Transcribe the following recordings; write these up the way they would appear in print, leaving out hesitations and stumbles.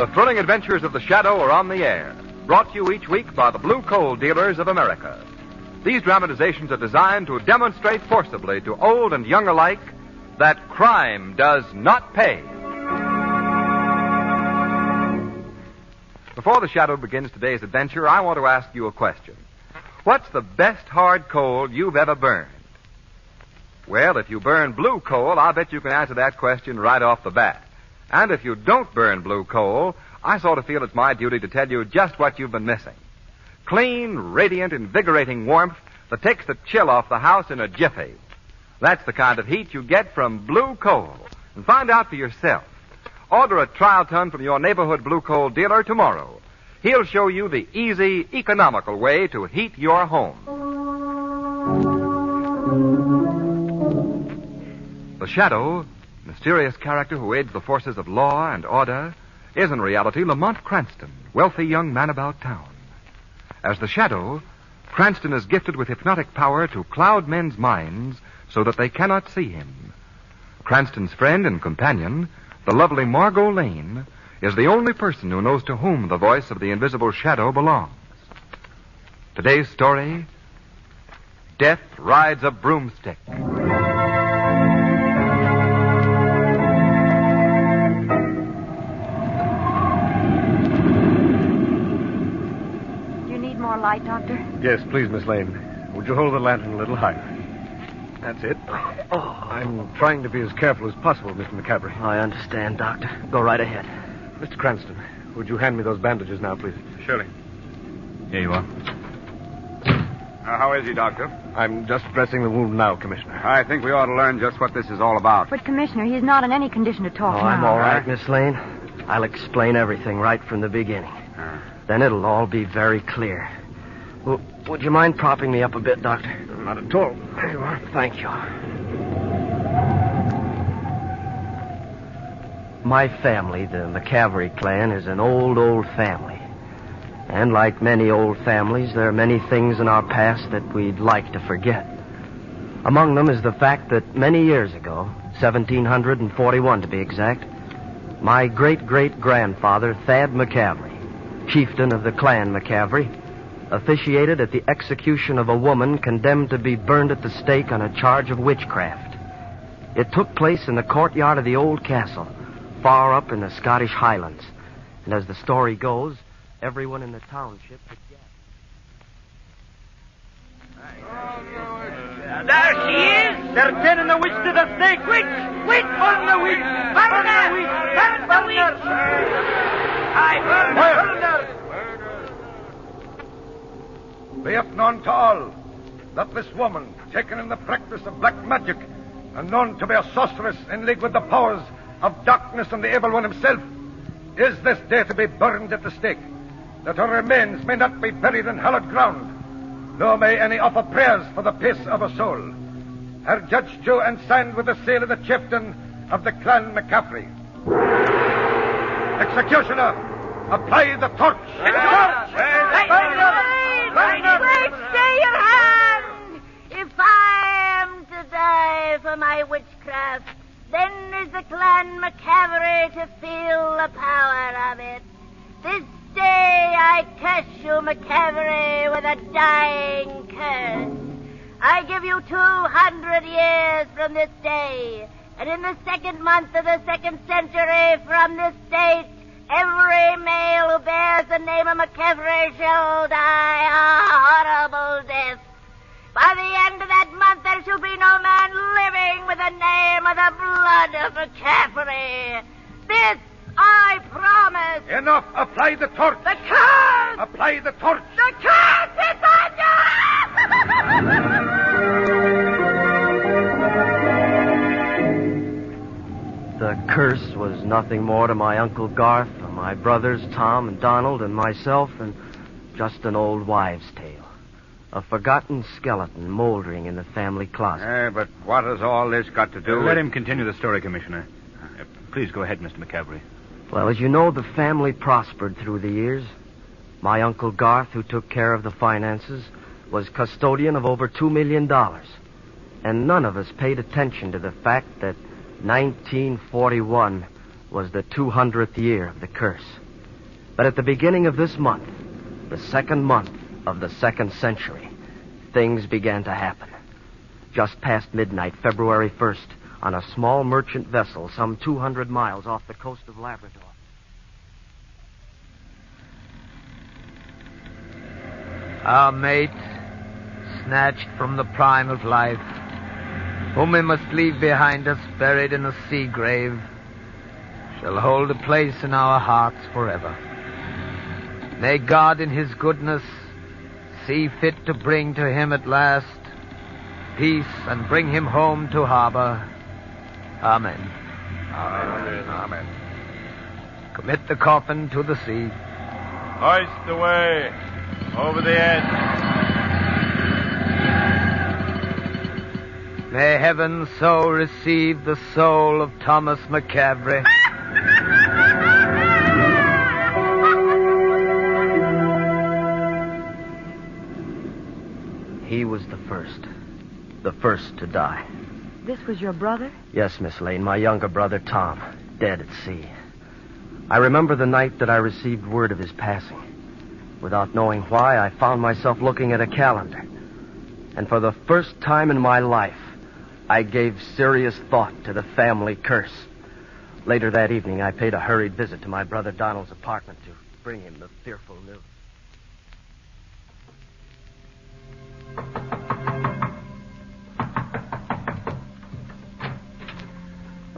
thrilling adventures of the Shadow are on the air, brought to you each week by the Blue Coal Dealers of America. These dramatizations are designed to demonstrate forcibly to old and young alike that crime does not pay. Before the Shadow begins today's adventure, I want to ask you a question. What's the best hard coal you've ever burned? Well, if you burn blue coal, I'll bet you can answer that question right off the bat. And if you don't burn blue coal, I sort of feel it's my duty to tell you just what you've been missing. Clean, radiant, invigorating warmth that takes the chill off the house in a jiffy. That's the kind of heat you get from blue coal. And find out for yourself. Order a trial ton from your neighborhood blue coal dealer tomorrow. He'll show you the easy, economical way to heat your home. The Shadow, mysterious character who aids the forces of law and order, is in reality Lamont Cranston, wealthy young man about town. As the Shadow, Cranston is gifted with hypnotic power to cloud men's minds so that they cannot see him. Cranston's friend and companion, the lovely Margot Lane, is the only person who knows to whom the voice of the invisible Shadow belongs. Today's story, Death Rides a Broomstick. Light, Doctor? Yes, please, Miss Lane. Would you hold the lantern a little higher? That's it. I'm trying to be as careful as possible, Mr. McCaffrey. I understand, Doctor. Go right ahead. Mr. Cranston, would you hand me those bandages now, please? Surely. Here you are. How is he, Doctor? I'm just dressing the wound now, Commissioner. I think we ought to learn just what this is all about. But, Commissioner, he's not in any condition to talk now. I'm all right, Miss Lane. I'll explain everything right from the beginning. Then it'll all be very clear. Would you mind propping me up a bit, Doctor? Not at all. There you are. Thank you. My family, the McCaffrey clan, is an old family. And like many old families, there are many things in our past that we'd like to forget. Among them is the fact that many years ago, 1741 to be exact, my great-great-grandfather, Thad McCaffrey, chieftain of the clan McCaffrey, officiated at the execution of a woman condemned to be burned at the stake on a charge of witchcraft. It took place in the courtyard of the old castle, far up in the Scottish Highlands. And as the story goes, everyone in the township had gathered. There she is! They're turning the witch to the stake! Witch! Witch! Burn the witch! Burn the witch! Burn the witch! I burn her! Be it known to all that this woman, taken in the practice of black magic and known to be a sorceress in league with the powers of darkness and the evil one himself, is this day to be burned at the stake, that her remains may not be buried in hallowed ground, nor may any offer prayers for the peace of her soul. Her judged to and signed with the seal of the chieftain of the clan McCaffrey. Executioner, apply the torch! Wait, stay your hand! If I am to die for my witchcraft, then is the clan McCaffrey to feel the power of it. This day I curse you, McCaffrey, with a dying curse. I give you 200 years from this day, and in the second month of the second century from this date, every male who bears the name of McCaffrey shall die a horrible death. By the end of that month, there shall be no man living with the name or the blood of McCaffrey. This I promise. Enough! Apply the torch! The curse! Apply the torch! The curse is on you! The curse was nothing more to my Uncle Garth, or my brothers Tom and Donald and myself, and just an old wives' tale. A forgotten skeleton moldering in the family closet. But what has all this got to do with... Let him continue the story, Commissioner. Please go ahead, Mr. McCaffrey. Well, as you know, the family prospered through the years. My Uncle Garth, who took care of the finances, was custodian of over $2 million. And none of us paid attention to the fact that 1941 was the 200th year of the curse. But at the beginning of this month, the second month of the second century, things began to happen. Just past midnight, February 1st, on a small merchant vessel some 200 miles off the coast of Labrador. Our mate, snatched from the prime of life, whom we must leave behind us buried in a sea grave, shall hold a place in our hearts forever. May God in his goodness see fit to bring to him at last peace and bring him home to harbor. Amen. Amen. Amen. Commit the coffin to the sea. Hoist away. Over the edge. May heaven so receive the soul of Thomas McCavery. He was the first to die. This was your brother? Yes, Miss Lane, my younger brother, Tom, dead at sea. I remember the night that I received word of his passing. Without knowing why, I found myself looking at a calendar. And for the first time in my life, I gave serious thought to the family curse. Later that evening, I paid a hurried visit to my brother Donald's apartment to bring him the fearful news.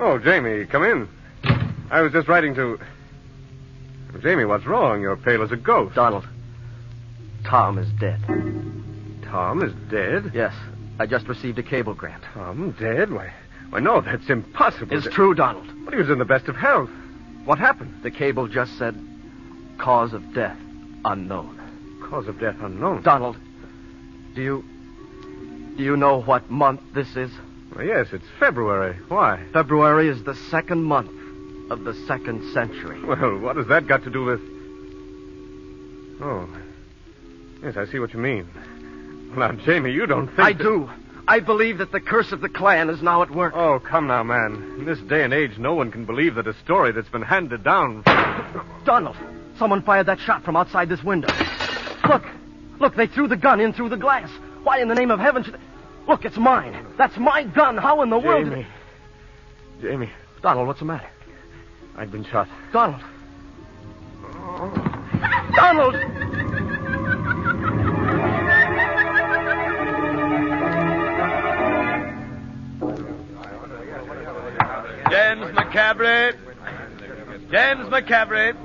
Oh, Jamie, come in. I was just writing to... Jamie, what's wrong? You're pale as a ghost. Donald, Tom is dead. Tom is dead? Yes, I just received a cablegram. Tom dead? Why, no, that's impossible. It's true, Donald. But he was in the best of health. What happened? The cable just said, cause of death unknown. Cause of death unknown? Donald, do you know what month this is? Well, yes, it's February. Why? February is the second month of the second century. Well, what has that got to do with... Oh, yes, I see what you mean. Now, Jamie, you don't think... I do. I believe that the curse of the clan is now at work. Oh, come now, man. In this day and age, no one can believe that a story that's been handed down... Donald, someone fired that shot from outside this window. Look, they threw the gun in through the glass. Why in the name of heaven should... Look, it's mine. That's my gun. How in the world... Jamie. Donald, what's the matter? I've been shot. Donald. Donald! James McCavery. James McCavery.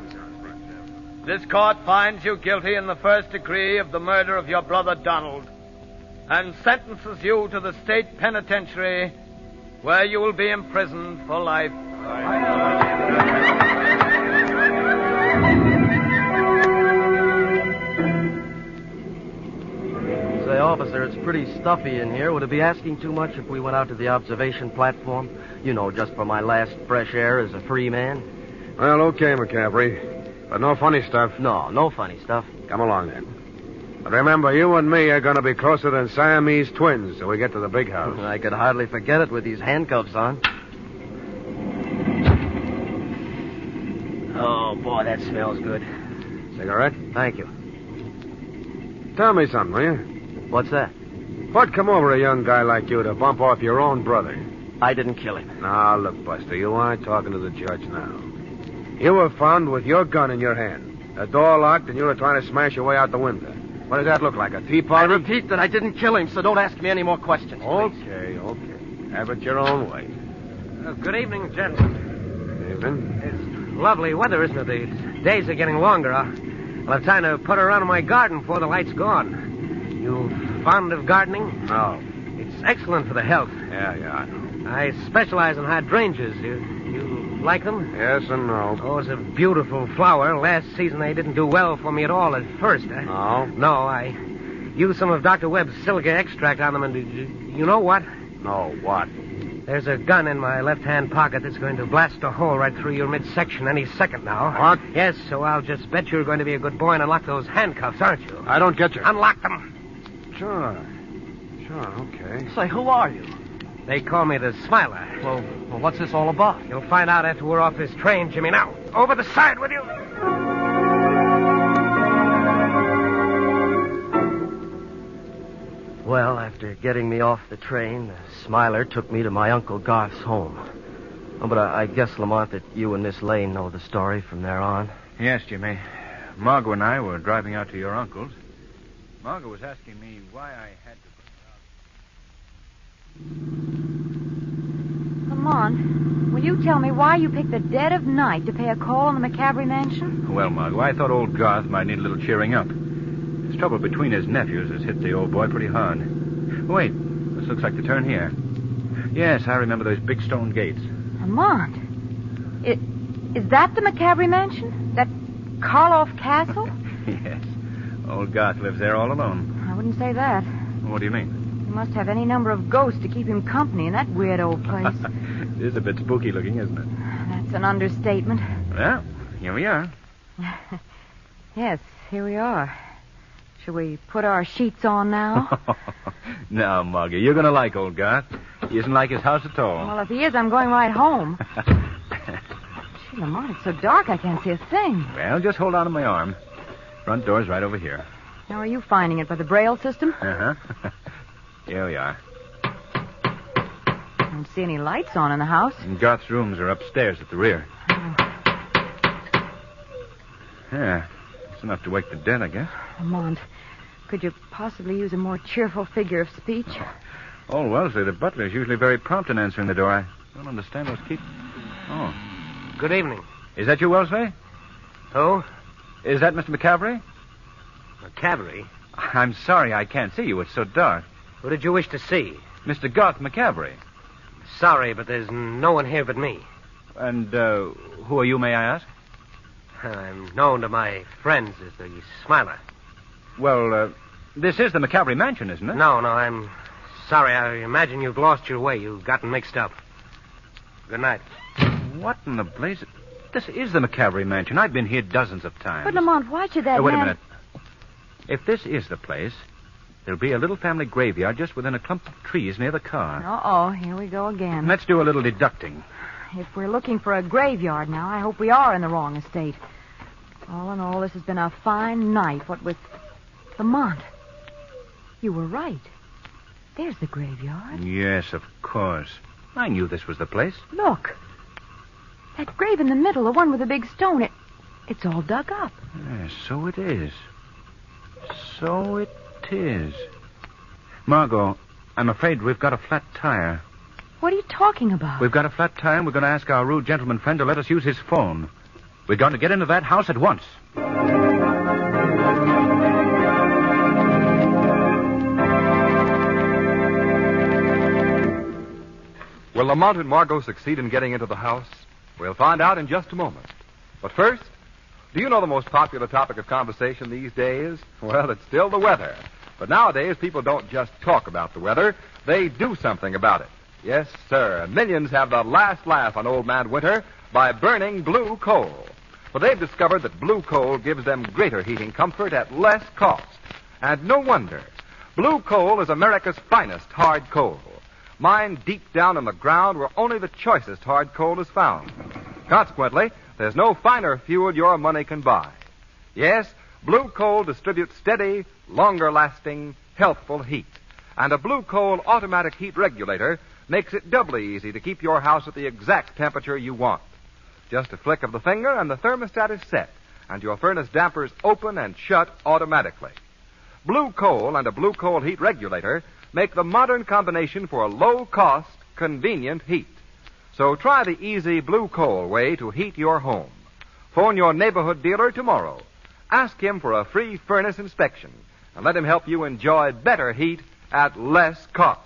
This court finds you guilty in the first degree of the murder of your brother Donald and sentences you to the state penitentiary where you will be imprisoned for life. Say, officer, it's pretty stuffy in here. Would it be asking too much if we went out to the observation platform? You know, just for my last fresh air as a free man. Well, okay, McCaffrey. But no funny stuff. No funny stuff. Come along, then. But remember, you and me are going to be closer than Siamese twins till we get to the big house. I could hardly forget it with these handcuffs on. Oh, boy, that smells good. Cigarette? Thank you. Tell me something, will you? What's that? What'd come over a young guy like you to bump off your own brother? I didn't kill him. Now, look, Buster, you aren't talking to the judge now. You were found with your gun in your hand. The door locked, and you were trying to smash your way out the window. What does that look like, a tea party? I repeat that I didn't kill him, so don't ask me any more questions, please. Okay. Have it your own way. Good evening, gentlemen. Evening. It's lovely weather, isn't it? The days are getting longer. I'll have time to put around in my garden before the light's gone. You fond of gardening? No. It's excellent for the health. Yeah, I know. I specialize in hydrangeas. You like them? Yes and no. Oh, it's a beautiful flower. Last season they didn't do well for me at all at first. No? No, I used some of Dr. Webb's silica extract on them, and you know what? No, what? There's a gun in my left-hand pocket that's going to blast a hole right through your midsection any second now. What? Yes, so I'll just bet you're going to be a good boy and unlock those handcuffs, aren't you? I don't get you. Unlock them. Sure, okay. Say, who are you? They call me the Smiler. Well, what's this all about? You'll find out after we're off this train, Jimmy. Now, over the side with you. Well, after getting me off the train, Smiler took me to my Uncle Garth's home. Oh, but I guess, Lamont, that you and Miss Lane know the story from there on. Yes, Jimmy. Margot and I were driving out to your uncle's. Margot was asking me why I had to... Lamont, will you tell me why you picked the dead of night to pay a call on the McCavery mansion? Well, Margot, I thought old Garth might need a little cheering up. This trouble between his nephews has hit the old boy pretty hard. Wait, this looks like the turn here. Yes, I remember those big stone gates. Lamont, is that the McCavery mansion? That Karloff Castle? Yes. Old Garth lives there all alone. I wouldn't say that. What do you mean? He must have any number of ghosts to keep him company in that weird old place. It is a bit spooky looking, isn't it? That's an understatement. Well, here we are. Yes, here we are. Shall we put our sheets on now? Now, Margie, you're going to like old Garth. He isn't like his house at all. Well, if he is, I'm going right home. Gee, Lamont, it's so dark I can't see a thing. Well, just hold on to my arm. Front door's right over here. How are you finding it? By the Braille system? Uh-huh. Here we are. I don't see any lights on in the house. And Garth's rooms are upstairs at the rear. Oh. Yeah, it's enough to wake the dead, I guess. Lamont, could you possibly use a more cheerful figure of speech? Old Wellesley, the butler, is usually very prompt in answering the door. I don't understand what's keep... Oh. Good evening. Is that you, Wellesley? Who? Is that Mr. McCavery? McCavery? I'm sorry I can't see you. It's so dark. Who did you wish to see? Mr. Garth McCavery. Sorry, but there's no one here but me. And who are you, may I ask? I'm known to my friends as the Smiler. Well, this is the McCavery mansion, isn't it? No, I'm sorry. I imagine you've lost your way. You've gotten mixed up. Good night. What in the blaze... This is the McCavery mansion. I've been here dozens of times. But, Lamont, why should that Wait a minute. If this is the place, there'll be a little family graveyard just within a clump of trees near the car. Uh-oh, here we go again. Let's do a little deducting. If we're looking for a graveyard now, I hope we are in the wrong estate. All in all, this has been a fine night, what with... Lamont, you were right. There's the graveyard. Yes, of course. I knew this was the place. Look. That grave in the middle, the one with the big stone, it's all dug up. Yes, so it is. So it is. Margot, I'm afraid we've got a flat tire. What are you talking about? We've got a flat tire, and we're going to ask our rude gentleman friend to let us use his phone. We're going to get into that house at once. Will Lamont and Margot succeed in getting into the house? We'll find out in just a moment. But first, do you know the most popular topic of conversation these days? Well, it's still the weather. But nowadays, people don't just talk about the weather. They do something about it. Yes, sir. And millions have the last laugh on Old Man Winter by burning blue coal. Well, they've discovered that blue coal gives them greater heating comfort at less cost. And no wonder. Blue coal is America's finest hard coal. Mined deep down in the ground where only the choicest hard coal is found. Consequently, there's no finer fuel your money can buy. Yes, blue coal distributes steady, longer-lasting, healthful heat. And a blue coal automatic heat regulator makes it doubly easy to keep your house at the exact temperature you want. Just a flick of the finger and the thermostat is set, and your furnace dampers open and shut automatically. Blue coal and a blue coal heat regulator make the modern combination for a low-cost, convenient heat. So try the easy blue coal way to heat your home. Phone your neighborhood dealer tomorrow. Ask him for a free furnace inspection, and let him help you enjoy better heat at less cost.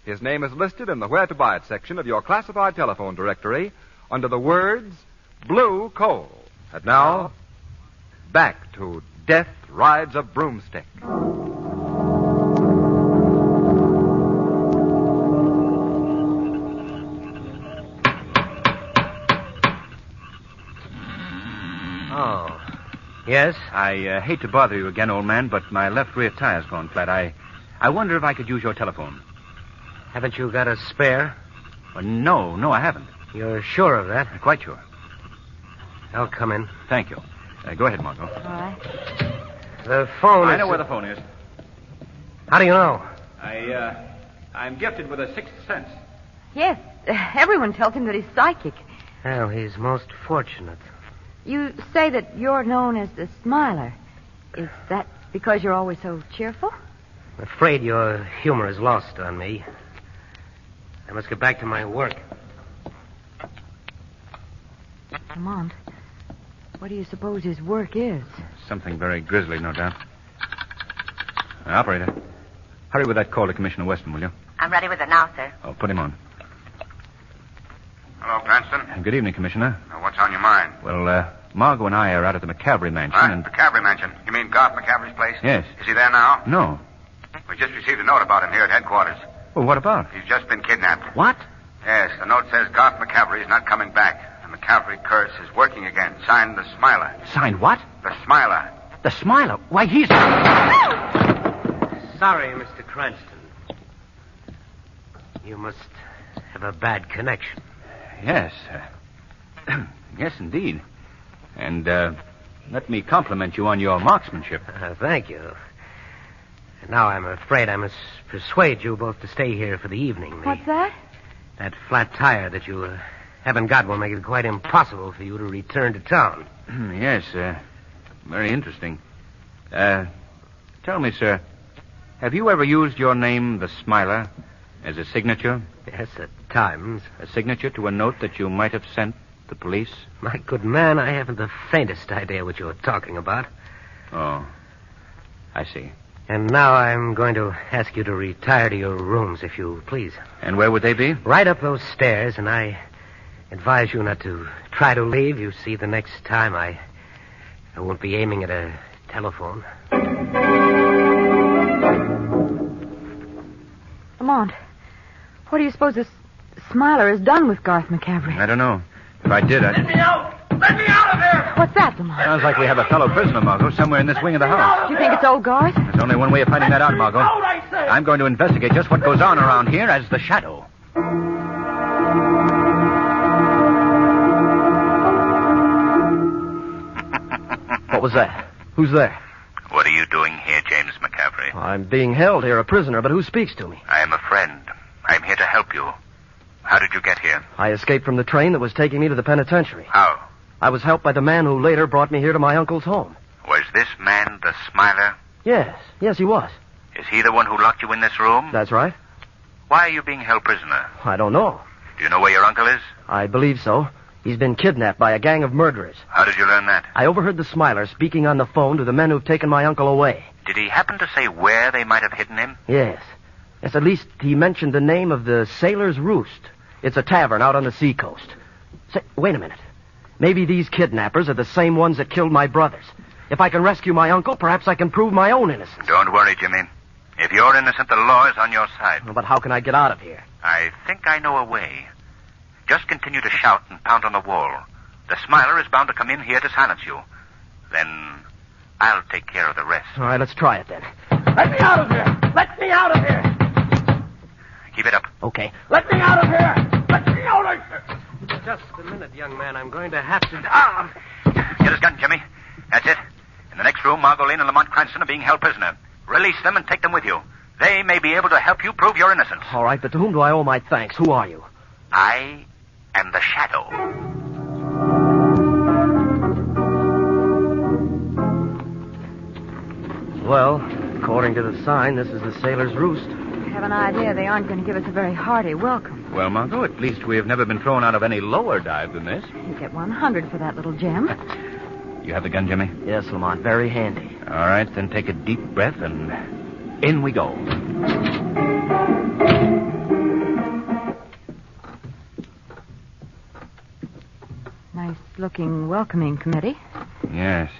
His name is listed in the Where to Buy It section of your classified telephone directory under the words Blue Coal. And now, back to Death Rides a Broomstick. Oh. Yes? I hate to bother you again, old man, but my left rear tire's gone flat. I wonder if I could use your telephone. Haven't you got a spare? Well, no, I haven't. You're sure of that? Quite sure. I'll come in. Thank you. Go ahead, Margot. All right. The phone I know where the phone is. How do you know? I'm gifted with a sixth sense. Yes, everyone tells him that he's psychic. Well, he's most fortunate. You say that you're known as the Smiler. Is that because you're always so cheerful? I'm afraid your humor is lost on me. I must get back to my work. Lamont, what do you suppose his work is? Something very grisly, no doubt. Operator, hurry with that call to Commissioner Weston, will you? I'm ready with it now, sir. Oh, put him on. Hello, Cranston. Good evening, Commissioner. What's on your mind? Well, Margot and I are out at the McCavery mansion, Huh? and... McCavery Mansion. You mean Garth McCavery's place? Yes. Is he there now? No. We just received a note about him here at headquarters. Well, what about? He's just been kidnapped. What? Yes, the note says Garth McCavery is not coming back. The McCavery curse is working again. Signed, the Smiler. Signed what? The Smiler. The Smiler? Why, he's... Sorry, Mr. Cranston. You must have a bad connection. Yes. Yes, indeed. And, let me compliment you on your marksmanship. Thank you. Now I'm afraid I must persuade you both to stay here for the evening. What's that? That flat tire that you haven't got will make it quite impossible for you to return to town. Yes, very interesting. Tell me, sir, have you ever used your name, the Smiler, as a signature? Yes, at times. A signature to a note that you might have sent the police? My good man, I haven't the faintest idea what you're talking about. Oh, I see. And now I'm going to ask you to retire to your rooms, if you please. And where would they be? Right up those stairs, and I advise you not to try to leave. You see, the next time I won't be aiming at a telephone. Lamont, what do you suppose this Smiler has done with Garth McCavery? I don't know. If I did, Let me out! Let me out of here! What's that, Lamont? Sounds like we have a fellow prisoner, Margot, somewhere in this wing of the house. Do you think it's old Garth? There's only one way of finding that out, Margot. Out, I say! I'm going to investigate just what goes on around here as the Shadow. What was that? Who's there? What are you doing here, James McCavery? I'm being held here, a prisoner, but who speaks to me? I am a friend. I'm here to help you. How did you get here? I escaped from the train that was taking me to the penitentiary. How? I was helped by the man who later brought me here to my uncle's home. Was this man the Smiler? Yes, he was. Is he the one who locked you in this room? That's right. Why are you being held prisoner? I don't know. Do you know where your uncle is? I believe so. He's been kidnapped by a gang of murderers. How did you learn that? I overheard the Smiler speaking on the phone to the men who've taken my uncle away. Did he happen to say where they might have hidden him? Yes, at least he mentioned the name of the Sailor's Roost. It's a tavern out on the seacoast. Say, wait a minute. Maybe these kidnappers are the same ones that killed my brothers. If I can rescue my uncle, perhaps I can prove my own innocence. Don't worry, Jimmy. If you're innocent, the law is on your side. But how can I get out of here? I think I know a way. Just continue to shout and pound on the wall. The Smiler is bound to come in here to silence you. Then I'll take care of the rest. All right, let's try it then. Let me out of here! Let me out of here! Keep it up. Okay. Let me out of here! Let me out of here! Just a minute, young man. I'm going to have to... Get his gun, Jimmy. That's it. In the next room, Margot Lane and Lamont Cranston are being held prisoner. Release them and take them with you. They may be able to help you prove your innocence. All right, but to whom do I owe my thanks? Who are you? I am the Shadow. Well, according to the sign, this is the Sailor's Roost. I have an idea they aren't going to give us a very hearty welcome. Well, Margot, at least we have never been thrown out of any lower dive than this. You get 100 for that little gem. You have the gun, Jimmy? Yes, Lamont, very handy. All right, then take a deep breath and in we go. Nice-looking welcoming committee. Yes.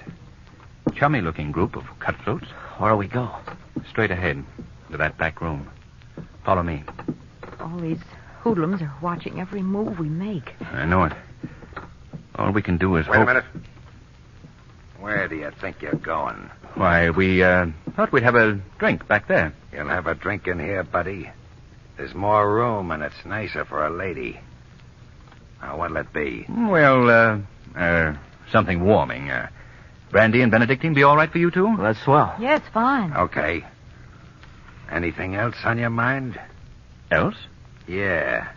Chummy-looking group of cutthroats. Where'll we go? Straight ahead to that back room. Follow me. All these hoodlums are watching every move we make. I know it. All we can do is Wait hope... a minute. Where do you think you're going? Why, we thought we'd have a drink back there. You'll have a drink in here, buddy. There's more room, and it's nicer for a lady. Now, what'll it be? Well, something warming. Brandy and Benedictine be all right for you two? Well, that's swell. Yes, fine. Okay. Anything else on your mind? Else? Yeah.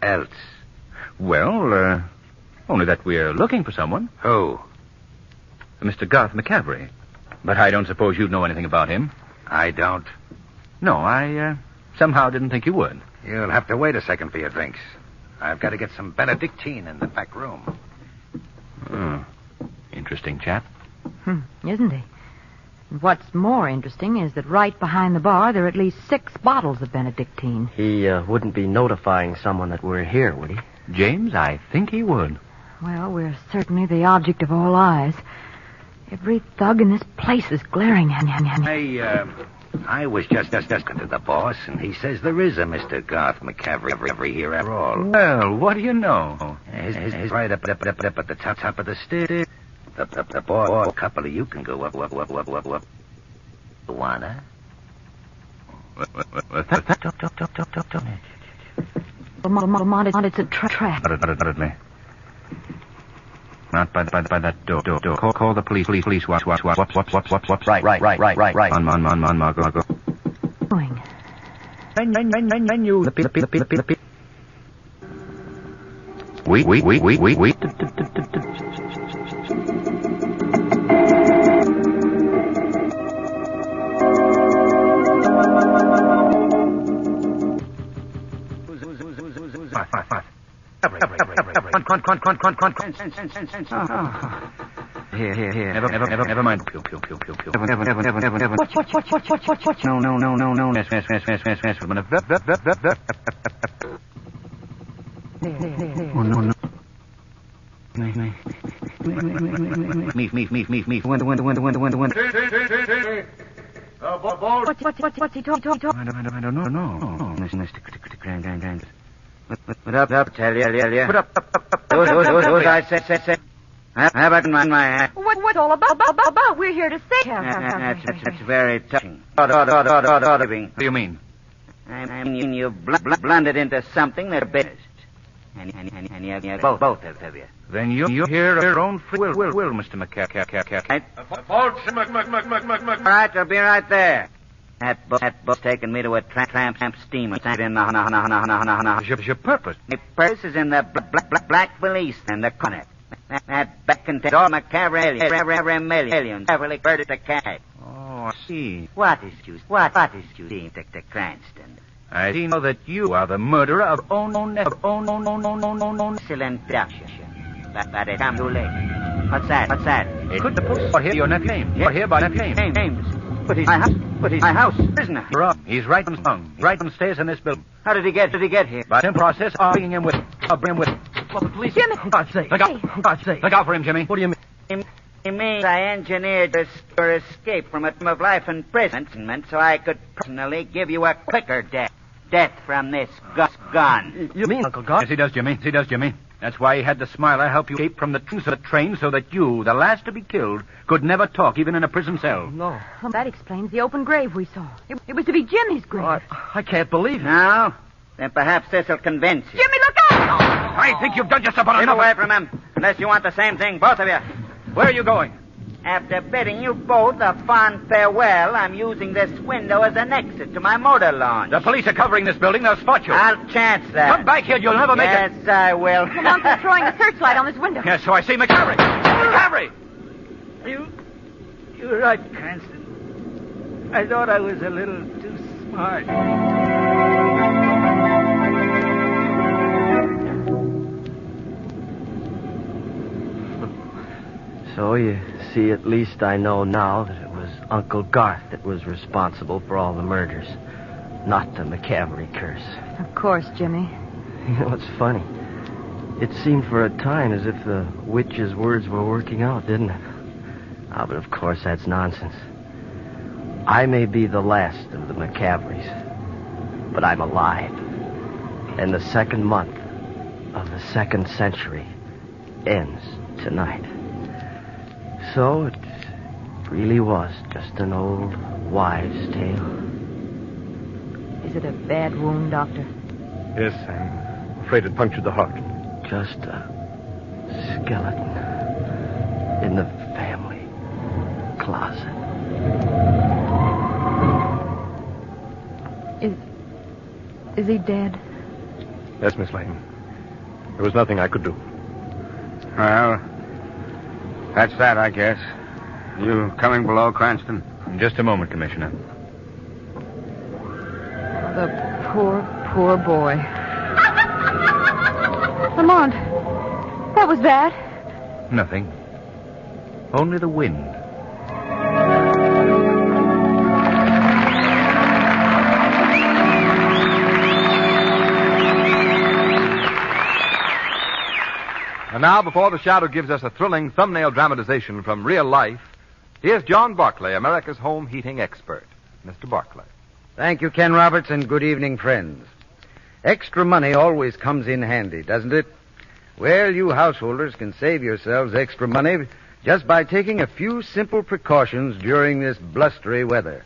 Else. Well, only that we're looking for someone. Who? Mr. Garth McCavery. But I don't suppose you'd know anything about him. I don't. No, I somehow didn't think you would. You'll have to wait a second for your drinks. I've got to get some Benedictine in the back room. Oh, interesting chap. Isn't he? And what's more interesting is that right behind the bar there are at least 6 bottles of Benedictine. He wouldn't be notifying someone that we're here, would he? James, I think he would. Well, we're certainly the object of all eyes. Every thug in this place is glaring at me. I was just to the boss, and he says there is a Mr. Garth McCavery here after all. Well, what do you know? He's right up at the top of the stairs. The boss, a couple of you can go up. Wanna? It's a trap. Undoubtedly. Not by that door. Call the police. Watch. Right. On, Margot. Going. You. Wait. Here. Never mind. Pew. Watch. No. Yes. Oh, no. Me. When. What's he talking? I don't know. Put up, tell you. Put up. Those I said. How about my... What's all about? We're here to say... That's very touching. What do you mean? I mean you blundered into something that's business. And you have both of you. Then you hear your own free will, Mr. McCack. All right, I'll be right there. That boat's taking me to a tramp steamer. In the... Your purpose? My purse is in the black valise and the connect. That back contains all McCavery millions. Beverly Bird to cash. Oh, I see. What is you seeing, Dr. Cranston? I see now that you are the murderer of Excellent deduction. But it's come too late. What's that? It could have here your nephew's name. Yeah. Or here by nephew's name. Names. But he's my house, prisoner. Wrong. He's right on stairs in this building. How did he get here? By some process, I'll bring him with. Well, the police... Jimmy! For God's sake. Look out. Look out for him, Jimmy. What do you mean? It means I engineered your escape from a term of life imprisonment so I could personally give you a quicker death. Death from this gun. You mean, Uncle Garth? Yes, he does, Jimmy. That's why he had the Smiler help you escape from the train so that you, the last to be killed, could never talk, even in a prison cell. No. Well, that explains the open grave we saw. It was to be Jimmy's grave. Oh, I can't believe it. No? Then perhaps this'll convince you. Jimmy, look out! I think you've done just about Keep enough. away from him, unless you want the same thing, both of you. Where are you going? After bidding you both a fond farewell, I'm using this window as an exit to my motor launch. The police are covering this building. They'll spot you. I'll chance that. Come back here. You'll never make it. Yes, I will. The monster's throwing a searchlight on this window. Yes, so I see McCavery. McCavery! You're right, Cranston. I thought I was a little too smart. So you see, at least I know now that it was Uncle Garth that was responsible for all the murders, not the McCavery curse. Of course, Jimmy. You know, it's funny. It seemed for a time as if the witch's words were working out, didn't it? Ah, but of course that's nonsense. I may be the last of the McCaverys, but I'm alive. And the second month of the second century ends tonight. So it really was just an old wives' tale. Is it a bad wound, Doctor? Yes, I'm afraid it punctured the heart. Just a skeleton in the family closet. Is he dead? Yes, Miss Lane. There was nothing I could do. Well, that's that, I guess. You coming below, Cranston? In just a moment, Commissioner. The poor boy. Lamont, what was that? Nothing. Only the wind. And now, before the Shadow gives us a thrilling thumbnail dramatization from real life, here's John Barclay, America's home heating expert. Mr. Barclay. Thank you, Ken Roberts, and good evening, friends. Extra money always comes in handy, doesn't it? Well, you householders can save yourselves extra money just by taking a few simple precautions during this blustery weather.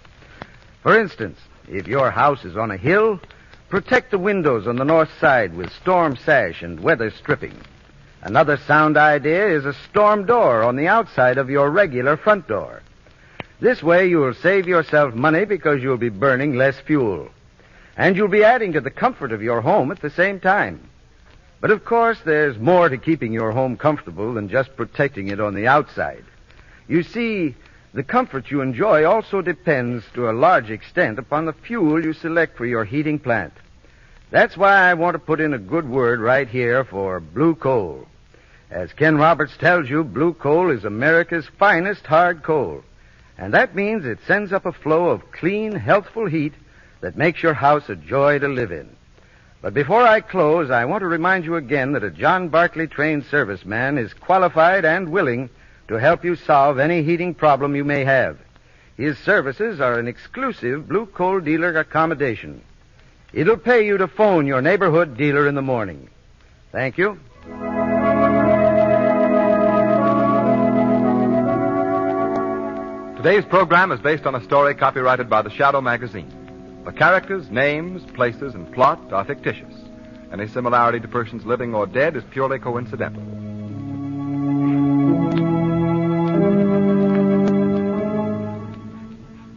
For instance, if your house is on a hill, protect the windows on the north side with storm sash and weather stripping. Another sound idea is a storm door on the outside of your regular front door. This way you'll save yourself money because you'll be burning less fuel. And you'll be adding to the comfort of your home at the same time. But of course, there's more to keeping your home comfortable than just protecting it on the outside. You see, the comfort you enjoy also depends to a large extent upon the fuel you select for your heating plant. That's why I want to put in a good word right here for blue coal. As Ken Roberts tells you, blue coal is America's finest hard coal. And that means it sends up a flow of clean, healthful heat that makes your house a joy to live in. But before I close, I want to remind you again that a John Barclay trained serviceman is qualified and willing to help you solve any heating problem you may have. His services are an exclusive blue coal dealer accommodation. It'll pay you to phone your neighborhood dealer in the morning. Thank you. Today's program is based on a story copyrighted by the Shadow magazine. The characters, names, places, and plot are fictitious. Any similarity to persons living or dead is purely coincidental.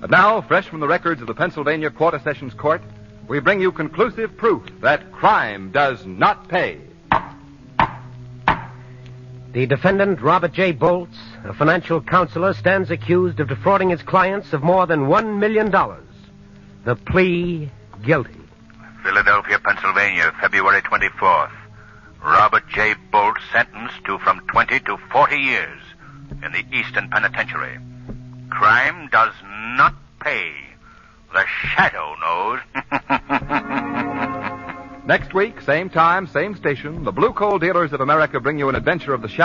And now, fresh from the records of the Pennsylvania Quarter Sessions Court, we bring you conclusive proof that crime does not pay. The defendant, Robert J. Bolts, a financial counselor, stands accused of defrauding his clients of more than $1 million. The plea, guilty. Philadelphia, Pennsylvania, February 24th. Robert J. Bolt sentenced to from 20 to 40 years in the Eastern Penitentiary. Crime does not pay. The Shadow knows. Next week, same time, same station, the Blue Coal Dealers of America bring you an adventure of the Shadow.